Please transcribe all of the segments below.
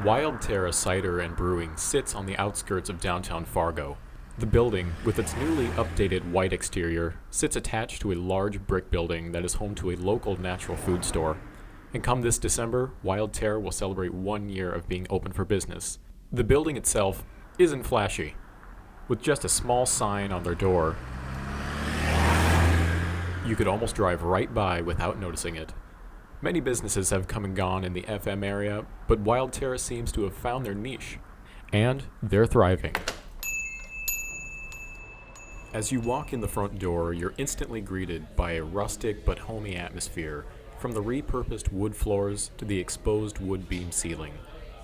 Wild Terra Cider and Brewing sits on the outskirts of downtown Fargo. The building, with its newly updated white exterior, sits attached to a large brick building that is home to a local natural food store. And come this December, Wild Terra will celebrate 1 year of being open for business. The building itself isn't flashy. With just a small sign on their door, you could almost drive right by without noticing it. Many businesses have come and gone in the FM area, but Wild Terra seems to have found their niche. And they're thriving. As you walk in the front door, you're instantly greeted by a rustic but homey atmosphere, from the repurposed wood floors to the exposed wood beam ceiling.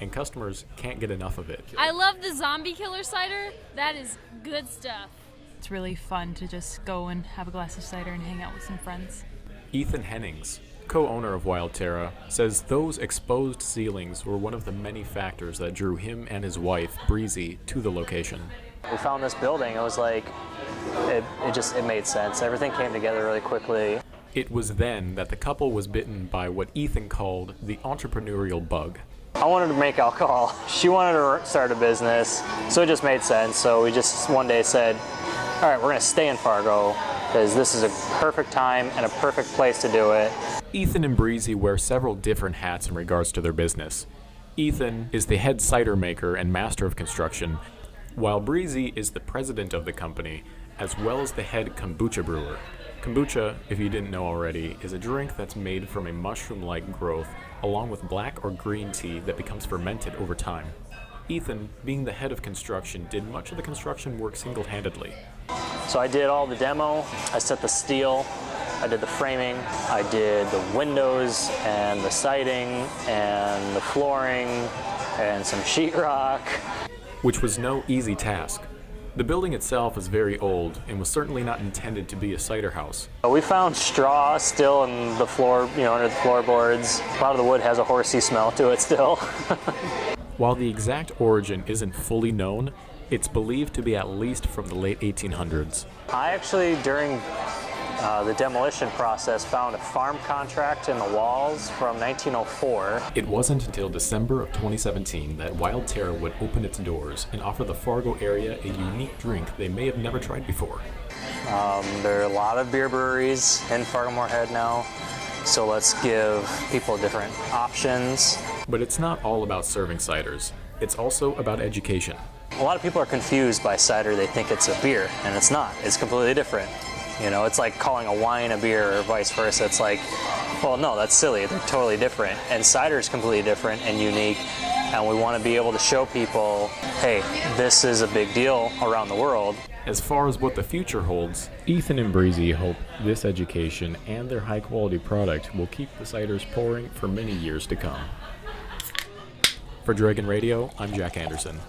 And customers can't get enough of it. I love the zombie killer cider. That is good stuff. It's really fun to just go and have a glass of cider and hang out with some friends. Ethan Hennings, co-owner of Wild Terra, says those exposed ceilings were one of the many factors that drew him and his wife, Breezy, to the location. We found this building. It was like, it made sense. Everything came together really quickly. It was then that the couple was bitten by what Ethan called the entrepreneurial bug. I wanted to make alcohol. She wanted to start a business, so it just made sense. So we just one day said, all right, we're going to stay in Fargo because this is a perfect time and a perfect place to do it. Ethan and Breezy wear several different hats in regards to their business. Ethan is the head cider maker and master of construction, while Breezy is the president of the company, as well as the head kombucha brewer. Kombucha, if you didn't know already, is a drink that's made from a mushroom-like growth, along with black or green tea that becomes fermented over time. Ethan, being the head of construction, did much of the construction work single-handedly. So I did all the demo, I set the steel, I did the framing, I did the windows and the siding and the flooring and some sheetrock. Which was no easy task. The building itself is very old and was certainly not intended to be a cider house. We found straw still in the floor, under the floorboards. A lot of the wood has a horsey smell to it still. While the exact origin isn't fully known, it's believed to be at least from the late 1800s. I actually, during the demolition process, found a farm contract in the walls from 1904. It wasn't until December of 2017 that Wild Terra would open its doors and offer the Fargo area a unique drink they may have never tried before. There are a lot of beer breweries in Fargo Moorhead now, so let's give people different options. But it's not all about serving ciders. It's also about education. A lot of people are confused by cider. They think it's a beer, and it's not. It's completely different. It's like calling a wine a beer or vice versa. It's like, well, no, that's silly. They're totally different. And cider is completely different and unique. And we want to be able to show people, hey, this is a big deal around the world. As far as what the future holds, Ethan and Breezy hope this education and their high-quality product will keep the ciders pouring for many years to come. For Dragon Radio, I'm Jack Anderson.